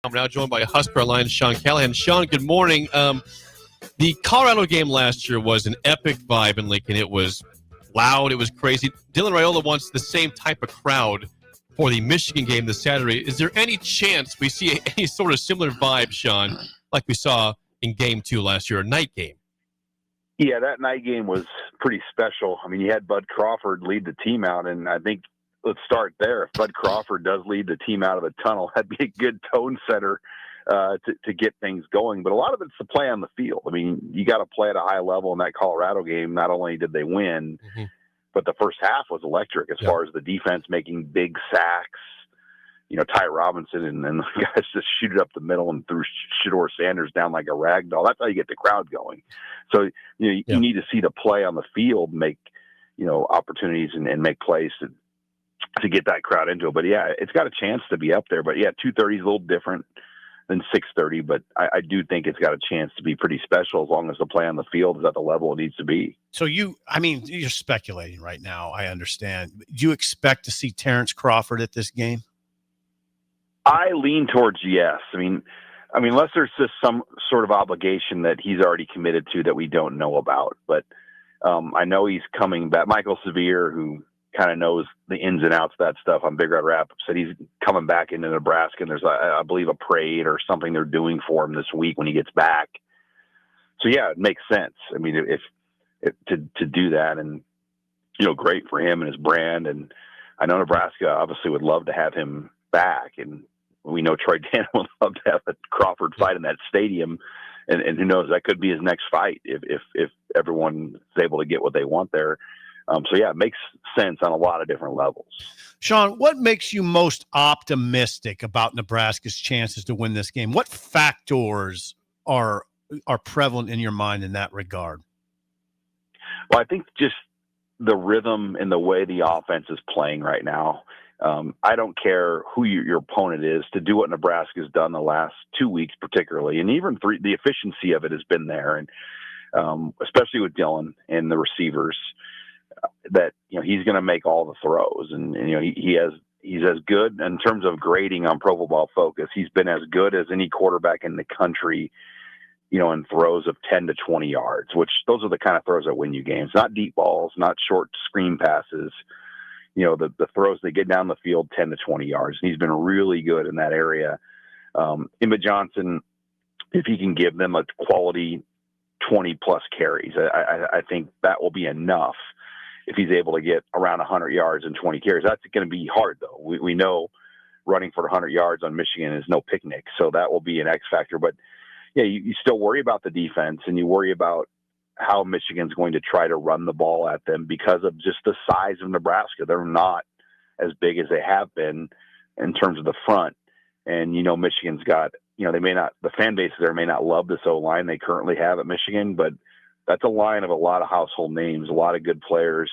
I'm now joined by Husker Alliance Sean Callahan. Sean, good morning. The Colorado game last year was an epic vibe in Lincoln. It was loud. It was crazy. Dylan Raiola wants the same type of crowd for the Michigan game this Saturday. Is there any chance we see any sort of similar vibe, Sean, like we saw in Game 2 last year, a night game? Yeah, that night game was pretty special. I mean, you had Bud Crawford lead the team out, and I think let's start there. If Bud Crawford does lead the team out of the tunnel, that'd be a good tone setter to get things going. But a lot of it's the play on the field. I mean, you got to play at a high level in that Colorado game. Not only did they win, but the first half was electric as far as the defense making big sacks. You know, Ty Robinson and the guys just shoot it up the middle and threw Shedeur Sanders down like a rag doll. That's how you get the crowd going. So, you need to see the play on the field make, opportunities and make plays to get that crowd into it. But, yeah, it's got a chance to be up there. But, yeah, 2:30 is a little different than 6:30. But I do think it's got a chance to be pretty special as long as the play on the field is at the level it needs to be. So you're speculating right now, I understand. Do you expect to see Terrence Crawford at this game? I lean towards yes. I mean, unless there's just some sort of obligation that he's already committed to that we don't know about. But I know he's coming back. Michael Severe, who kind of knows the ins and outs of that stuff on Big Red Rapids, said he's coming back into Nebraska, and there's, I believe, a parade or something they're doing for him this week when he gets back. So, yeah, it makes sense. I mean, if to do that, and, great for him and his brand. And I know Nebraska obviously would love to have him back, and we know Troy Dana would love to have a Crawford fight in that stadium, and who knows, that could be his next fight if everyone is able to get what they want there. So, yeah, it makes sense on a lot of different levels. Sean, what makes you most optimistic about Nebraska's chances to win this game? What factors are prevalent in your mind in that regard? Well, I think just the rhythm and the way the offense is playing right now. I don't care who your opponent is, to do what Nebraska's done the last 2 weeks particularly, and even the efficiency of it has been there, and especially with Dylan and the receivers, that he's going to make all the throws, and he's as good in terms of grading on Pro Football Focus. He's been as good as any quarterback in the country, in throws of 10 to 20 yards, which those are the kind of throws that win you games. Not deep balls, not short screen passes. The throws they get down the field 10 to 20 yards. And he's been really good in that area. Emma Johnson, if he can give them a quality 20-plus carries, I think that will be enough if he's able to get around 100 yards and 20 carries. That's going to be hard, though. We know running for 100 yards on Michigan is no picnic, so that will be an X factor. But, yeah, you still worry about the defense, and you worry about how Michigan's going to try to run the ball at them because of just the size of Nebraska. They're not as big as they have been in terms of the front. And, Michigan's got, the fan base there may not love this O-line they currently have at Michigan, but that's a line of a lot of household names, a lot of good players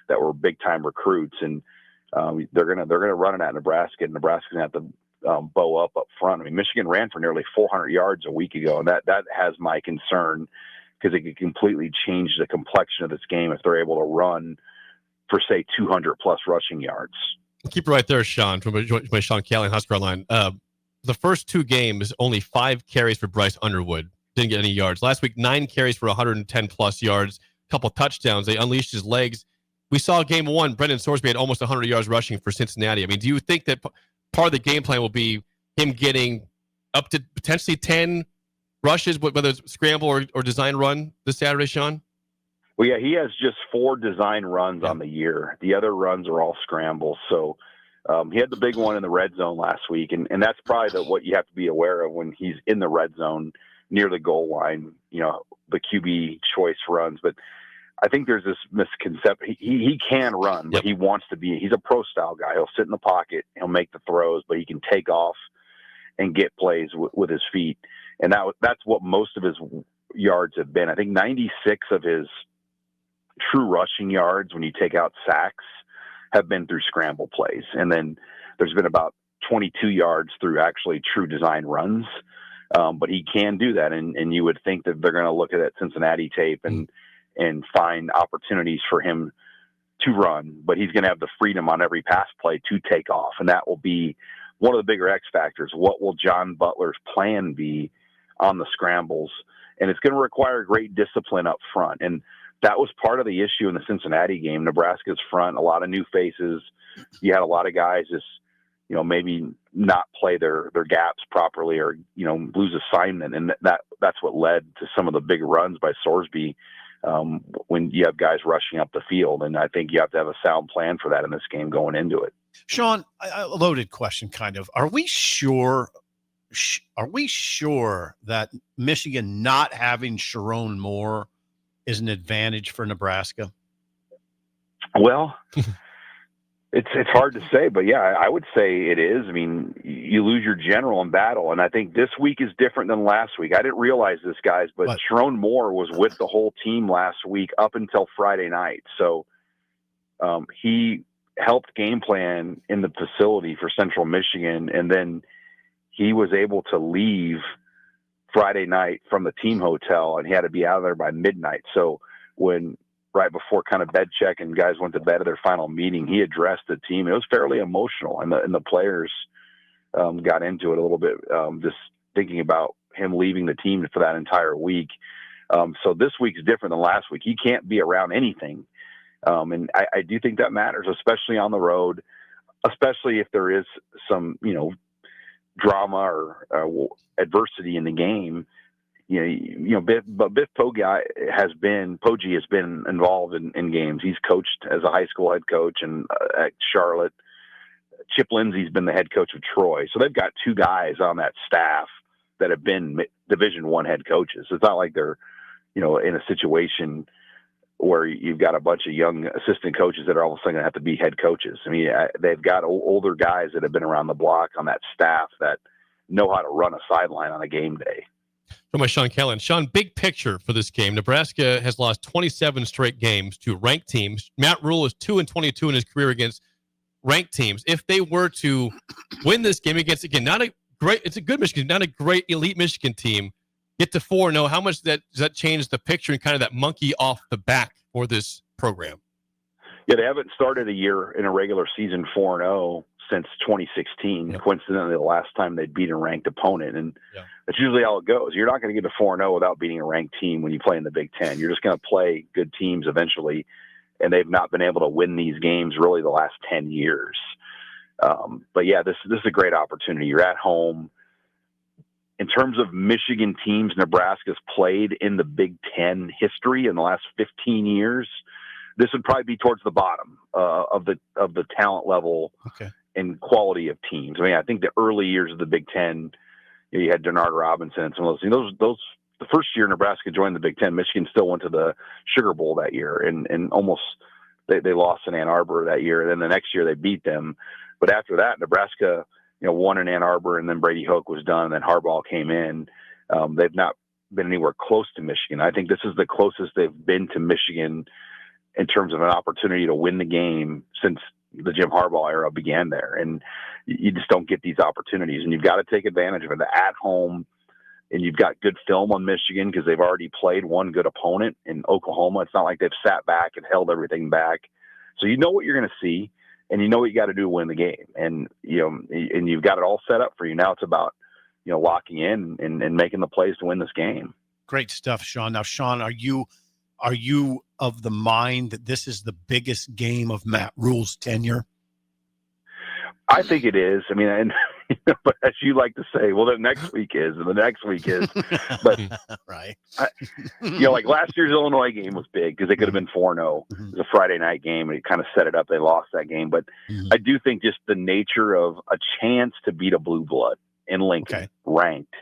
that were big time recruits. And they're going to run it at Nebraska, and Nebraska's going to have to bow up front. I mean, Michigan ran for nearly 400 yards a week ago, and that has my concern, because it could completely change the complexion of this game if they're able to run for, say, 200-plus rushing yards. Keep it right there, Sean, from my Sean Callahan, Husker Line. The first two games, only 5 carries for Bryce Underwood. Didn't get any yards. Last week, 9 carries for 110-plus yards, a couple touchdowns. They unleashed his legs. We saw game 1, Brendan Sorsby had almost 100 yards rushing for Cincinnati. I mean, do you think that part of the game plan will be him getting up to potentially 10 rushes, whether it's scramble or design run this Saturday, Sean? Well, yeah, he has just 4 design runs on the year. The other runs are all scrambles. So he had the big one in the red zone last week, and that's probably what you have to be aware of when he's in the red zone near the goal line, the QB choice runs. But I think there's this misconception. He can run, but he wants to be. He's a pro-style guy. He'll sit in the pocket. He'll make the throws, but he can take off and get plays with his feet. And that's what most of his yards have been. I think 96 of his true rushing yards, when you take out sacks, have been through scramble plays. And then there's been about 22 yards through actually true design runs. But he can do that. And you would think that they're going to look at that Cincinnati tape and find opportunities for him to run. But he's going to have the freedom on every pass play to take off. And that will be one of the bigger X factors. What will John Butler's plan be on the scrambles? And it's going to require great discipline up front. And that was part of the issue in the Cincinnati game. Nebraska's front, a lot of new faces. You had a lot of guys just, maybe not play their gaps properly or, lose assignment. And that's what led to some of the big runs by Sorsby when you have guys rushing up the field. And I think you have to have a sound plan for that in this game going into it. Sean, a loaded question, kind of. Are we sure that Michigan not having Sharon Moore is an advantage for Nebraska? Well, it's hard to say, but yeah, I would say it is. I mean, you lose your general in battle, and I think this week is different than last week. I didn't realize this, guys, but Sharon Moore was with the whole team last week up until Friday night. So he helped game plan in the facility for Central Michigan, and then he was able to leave Friday night from the team hotel, and he had to be out of there by midnight. So when right before kind of bed check and guys went to bed at their final meeting, he addressed the team. It was fairly emotional, and the players got into it a little bit, just thinking about him leaving the team for that entire week. So this week is different than last week. He can't be around anything. And I do think that matters, especially on the road, especially if there is some, drama or adversity in the game. But Biff Poggi has been involved in games. He's coached as a high school head coach and at Charlotte. Chip Lindsey's been the head coach of Troy. So they've got two guys on that staff that have been Division I head coaches. It's not like they're, in a situation where you've got a bunch of young assistant coaches that are all of a sudden going to have to be head coaches. I mean, they've got older guys that have been around the block on that staff that know how to run a sideline on a game day. From my Sean Callahan. Sean, big picture for this game. Nebraska has lost 27 straight games to ranked teams. Matt Rule is 2-22 in his career against ranked teams. If they were to win this game against, again, it's a good Michigan, not a great elite Michigan team, get to 4-0, how much does that change the picture and kind of that monkey off the back for this program? Yeah, they haven't started a year in a regular season 4-0 since 2016. Yep. Coincidentally, the last time they beat a ranked opponent. And that's usually how it goes. You're not going to get to 4-0 without beating a ranked team when you play in the Big Ten. You're just going to play good teams eventually, and they've not been able to win these games really the last 10 years. But yeah, this is a great opportunity. You're at home. In terms of Michigan teams Nebraska's played in the Big Ten history in the last 15 years, this would probably be towards the bottom of the talent level and quality of teams. I mean, I think the early years of the Big Ten, you had Denard Robinson and some of those. The first year Nebraska joined the Big Ten, Michigan still went to the Sugar Bowl that year, and almost they lost in Ann Arbor that year. And then the next year they beat them, but after that, Nebraska won in Ann Arbor, and then Brady Hoke was done, and then Harbaugh came in. They've not been anywhere close to Michigan. I think this is the closest they've been to Michigan in terms of an opportunity to win the game since the Jim Harbaugh era began there. And you just don't get these opportunities, and you've got to take advantage of it at home. And you've got good film on Michigan because they've already played one good opponent in Oklahoma. It's not like they've sat back and held everything back. So you know what you're going to see, and you know what you got to do to win the game. And, and you've got it all set up for you. Now it's about, locking in and making the plays to win this game. Great stuff, Sean. Now, Sean, are you of the mind that this is the biggest game of Matt Rule's tenure? I think it is. I mean, but as you like to say, well, the next week is, and the next week is. But right, like last year's Illinois game was big because it could have been 4-0. Mm-hmm. It was a Friday night game, and it kind of set it up. They lost that game, but I do think just the nature of a chance to beat a blue blood in Lincoln, ranked,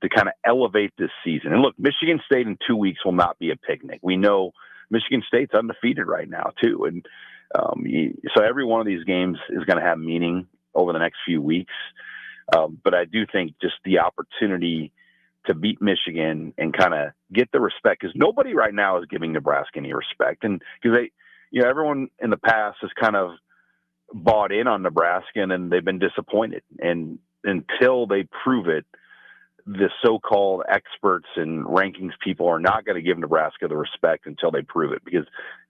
to kind of elevate this season. And look, Michigan State in 2 weeks will not be a picnic. We know Michigan State's undefeated right now too, and so every one of these games is going to have meaning over the next few weeks. But I do think just the opportunity to beat Michigan and kind of get the respect, because nobody right now is giving Nebraska any respect. And because everyone in the past has kind of bought in on Nebraska and then they've been disappointed. And until they prove it, the so-called experts and rankings people are not going to give Nebraska the respect until they prove it, because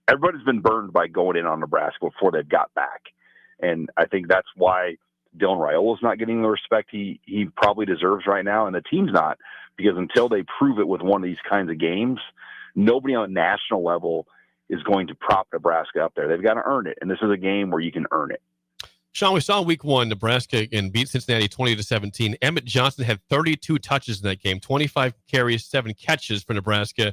everybody's been burned by going in on Nebraska before they've got back. And I think that's why Dylan Raiola's not getting the respect he probably deserves right now, and the team's not, because until they prove it with one of these kinds of games, nobody on a national level is going to prop Nebraska up there. They've got to earn it, and this is a game where you can earn it. Sean, we saw week one, Nebraska and beat Cincinnati 20-17. Emmett Johnson had 32 touches in that game, 25 carries, 7 catches for Nebraska.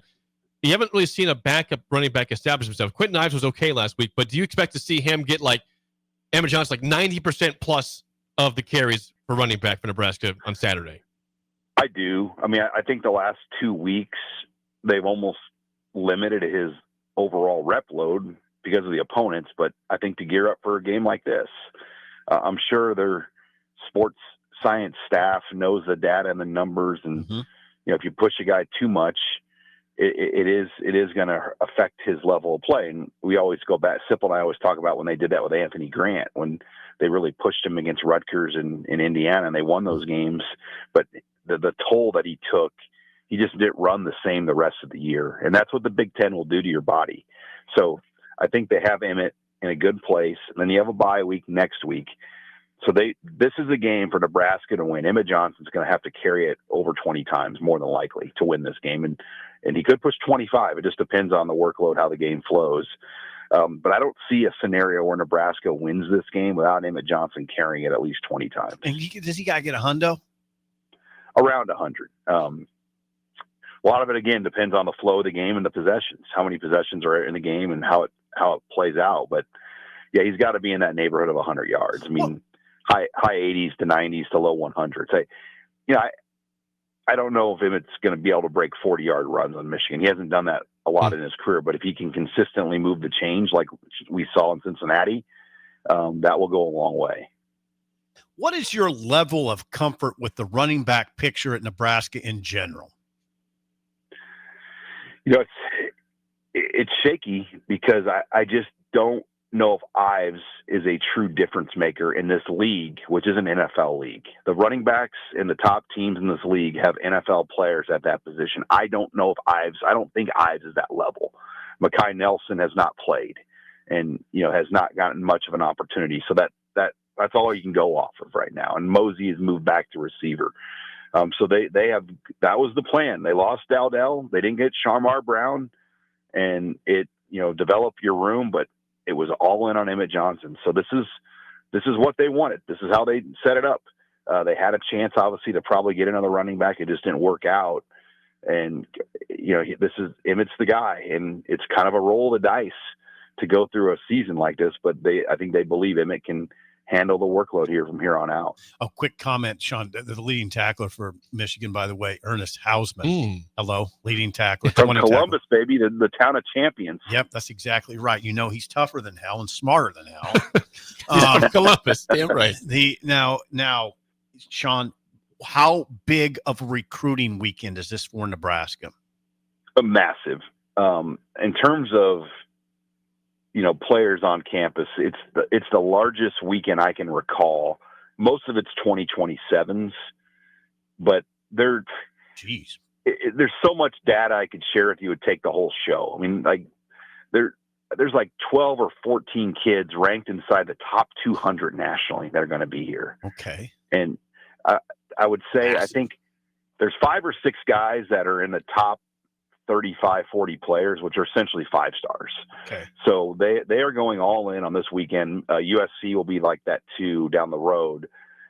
You haven't really seen a backup running back establish himself. Quentin Ives was okay last week, but do you expect to see him get like Emmett Johnson, like 90% plus of the carries for running back for Nebraska on Saturday? I do. I mean, I think the last 2 weeks, they've almost limited his overall rep load because of the opponents, but I think to gear up for a game like this, I'm sure their sports science staff knows the data and the numbers, and if you push a guy too much, it is going to affect his level of play. And we always go back. Sipple and I always talk about when they did that with Anthony Grant, when they really pushed him against Rutgers in Indiana, and they won those games. But the toll that he took, he just didn't run the same the rest of the year, and that's what the Big Ten will do to your body. So I think they have Emmett in a good place, and then you have a bye week next week. So this is a game for Nebraska to win. Emmett Johnson's going to have to carry it over 20 times, more than likely, to win this game, and he could push 25. It just depends on the workload, how the game flows. But I don't see a scenario where Nebraska wins this game without Emmett Johnson carrying it at least 20 times. And does he got to get a hundo? Around 100. A lot of it, again, depends on the flow of the game and the possessions, how many possessions are in the game and how it plays out. But, yeah, he's got to be in that neighborhood of 100 yards. I mean, high 80s to 90s to low 100s. I don't know if Emmett's going to be able to break 40-yard runs on Michigan. He hasn't done that a lot in his career, but if he can consistently move the change like we saw in Cincinnati, that will go a long way. What is your level of comfort with the running back picture at Nebraska in general? It's shaky because I just don't know if Ives is a true difference maker in this league, which is an NFL league. The running backs in the top teams in this league have NFL players at that position. I don't think Ives is that level. Mekhi Nelson has not played and, has not gotten much of an opportunity. So that's all you can go off of right now. And Mosey has moved back to receiver. So they have, that was the plan. They lost Dowdell. They didn't get Shamar Brown, and develop your room, but it was all in on Emmett Johnson. So this is what they wanted. This is how they set it up. They had a chance, obviously, to probably get another running back. It just didn't work out. And, Emmett's the guy, and it's kind of a roll of the dice to go through a season like this, but I think they believe Emmett can handle the workload here from here on out. A quick comment, Sean, the leading tackler for Michigan, by the way, Ernest Hausman. Hello, leading tackler. From Columbus, baby, the town of champions. Yep, that's exactly right. He's tougher than hell and smarter than hell. Columbus, damn right. Now, Sean, how big of a recruiting weekend is this for Nebraska? Massive. In terms of players on campus, it's the largest weekend I can recall. Most of it's 2027s, but there's so much data I could share with you. Would take the whole show. I mean, there's like 12 or 14 kids ranked inside the top 200 nationally that are going to be here. Okay. And I would say, I think there's 5 or 6 guys that are in the top 35, 40 players, which are essentially 5 stars. Okay. So they are going all in on this weekend. USC will be like that too down the road,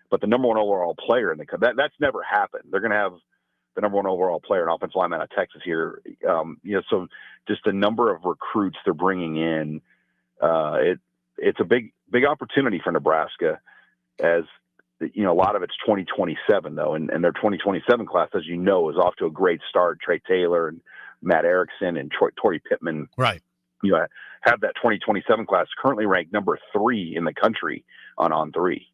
but the number 1 overall player in that's never happened. They're going to have the number 1 overall player, an offensive lineman out of Texas here. So just the number of recruits they're bringing in, it's a big opportunity for Nebraska, as a lot of it's 2027 though. And their 2027 class, as is off to a great start. Trey Taylor and Matt Erickson and Torrey Pittman. Right. Have that 2027 class currently ranked number 3 in the country on On3.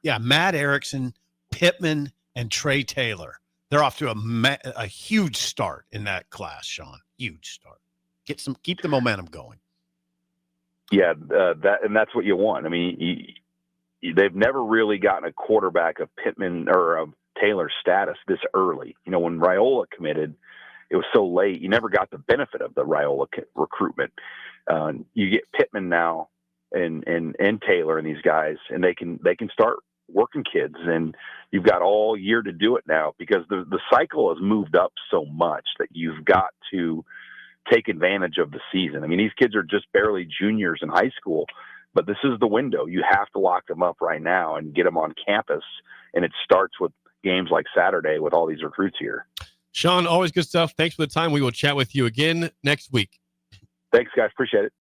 Yeah. Matt Erickson, Pittman, and Trey Taylor. They're off to a huge start in that class, Sean. Huge start. Keep the momentum going. Yeah. That's what you want. I mean, they've never really gotten a quarterback of Pittman or of Taylor status this early. When Raiola committed, it was so late. You never got the benefit of the Raiola recruitment. You get Pittman now and Taylor and these guys, and they can start working kids, and you've got all year to do it now because the cycle has moved up so much that you've got to take advantage of the season. I mean, these kids are just barely juniors in high school, but this is the window. You have to lock them up right now and get them on campus, and it starts with games like Saturday with all these recruits here. Sean, always good stuff. Thanks for the time. We will chat with you again next week. Thanks, guys. Appreciate it.